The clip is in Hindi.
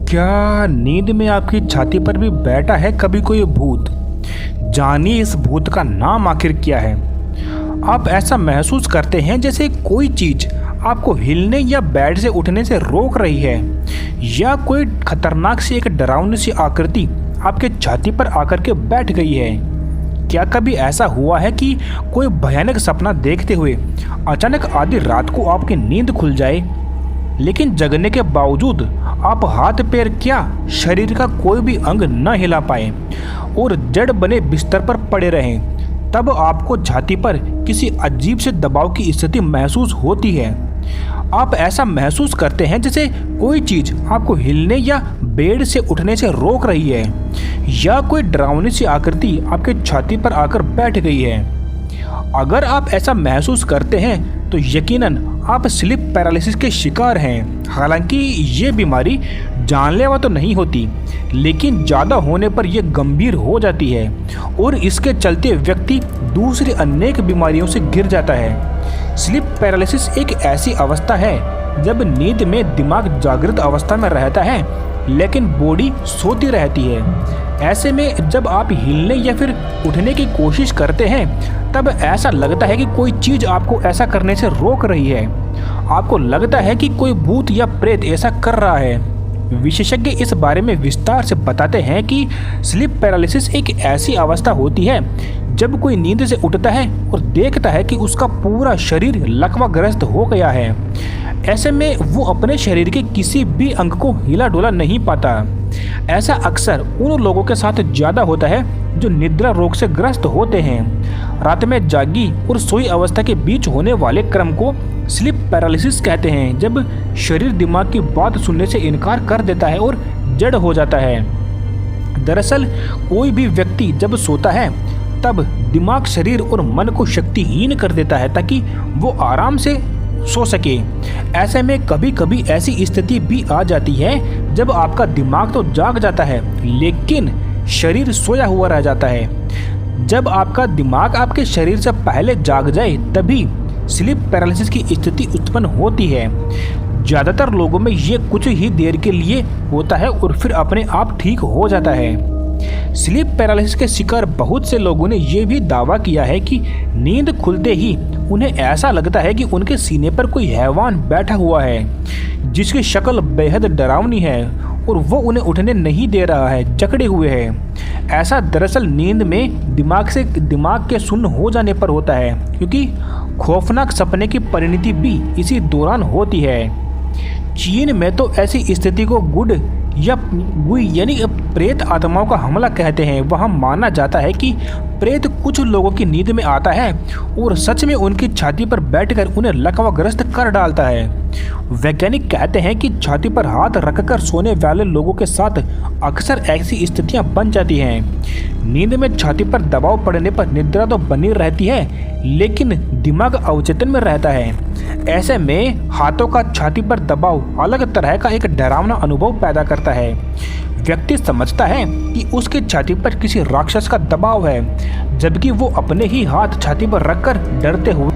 क्या नींद में आपकी छाती पर भी बैठा है कभी कोई भूत? जानिए इस भूत का नाम आखिर क्या है। आप ऐसा महसूस करते हैं जैसे कोई चीज आपको हिलने या बेड से उठने से रोक रही है, या कोई खतरनाक सी एक डरावनी सी आकृति आपके छाती पर आकर के बैठ गई है। क्या कभी ऐसा हुआ है कि कोई भयानक सपना देखते हुए अचानक आधी रात को आपकी नींद खुल जाए, लेकिन जगने के बावजूद आप हाथ पैर क्या शरीर का कोई भी अंग न हिला पाए और जड़ बने बिस्तर पर पड़े रहें? तब आपको छाती पर किसी अजीब से दबाव की स्थिति महसूस होती है। आप ऐसा महसूस करते हैं जैसे कोई चीज आपको हिलने या बेड से उठने से रोक रही है, या कोई डरावनी सी आकृति आपके छाती पर आकर बैठ गई है। अगर आप ऐसा महसूस करते हैं तो यकीनन आप स्लीप पैरालिसिस के शिकार हैं। हालांकि ये बीमारी जानलेवा तो नहीं होती, लेकिन ज़्यादा होने पर यह गंभीर हो जाती है और इसके चलते व्यक्ति दूसरी अनेक बीमारियों से घिर जाता है। स्लीप पैरालिसिस एक ऐसी अवस्था है जब नींद में दिमाग जागृत अवस्था में रहता है लेकिन बॉडी सोती रहती है। ऐसे में जब आप हिलने या फिर उठने की कोशिश करते हैं तब ऐसा लगता है कि कोई चीज़ आपको ऐसा करने से रोक रही है। आपको लगता है कि कोई भूत या प्रेत ऐसा कर रहा है। विशेषज्ञ इस बारे में विस्तार से बताते हैं कि स्लीप पैरालिसिस एक ऐसी अवस्था होती है जब कोई नींद से उठता है और देखता है कि उसका पूरा शरीर लकवाग्रस्त हो गया है। ऐसे में वो अपने शरीर के किसी भी अंग को हिला डुला नहीं पाता। ऐसा अक्सर उन लोगों के साथ ज़्यादा होता है जो निद्रा रोग से ग्रस्त होते हैं। रात में जागी और सोई अवस्था के बीच होने वाले क्रम को स्लीप पैरालिसिस कहते हैं, जब शरीर दिमाग की बात सुनने से इनकार कर देता है और जड़ हो जाता है। दरअसल कोई भी व्यक्ति जब सोता है तब दिमाग शरीर और मन को शक्तिहीन कर देता है ताकि वो आराम से सो सके। ऐसे में कभी कभी ऐसी स्थिति भी आ जाती है जब आपका दिमाग तो जाग जाता है लेकिन शरीर सोया हुआ रह जाता है। जब आपका दिमाग आपके शरीर से पहले जाग जाए तभी स्लीप पैरालिसिस की स्थिति उत्पन्न होती है। ज़्यादातर लोगों में ये कुछ ही देर के लिए होता है और फिर अपने आप ठीक हो जाता है। स्लीप पैरालिसिस के शिकार बहुत से लोगों ने यह भी दावा किया है कि नींद खुलते ही उन्हें ऐसा लगता है कि उनके सीने पर कोई हैवान बैठा हुआ है जिसकी शक्ल बेहद डरावनी है और वो उन्हें उठने नहीं दे रहा है, जकड़े हुए है। ऐसा दरअसल नींद में दिमाग के सुन्न हो जाने पर होता है, क्योंकि खौफनाक सपने की परिणति भी इसी दौरान होती है। चीन में तो ऐसी स्थिति को गुड या गुई यानी प्रेत आत्माओं का हमला कहते हैं। वहाँ माना जाता है कि प्रेत कुछ लोगों की नींद में आता है और सच में उनकी छाती पर बैठकर उन्हें लकवाग्रस्त कर डालता है। वैज्ञानिक कहते हैं कि छाती पर हाथ रखकर सोने वाले लोगों के साथ अक्सर ऐसी स्थितियां बन जाती हैं। नींद में छाती पर दबाव पड़ने पर निद्रा तो बनी रहती है लेकिन दिमाग अवचेतन में रहता है। ऐसे में हाथों का छाती पर दबाव अलग तरह का एक डरावना अनुभव पैदा करता है। व्यक्ति समझता है कि उसकी छाती पर किसी राक्षस का दबाव है, जबकि वो अपने ही हाथ छाती पर रखकर डरते हुए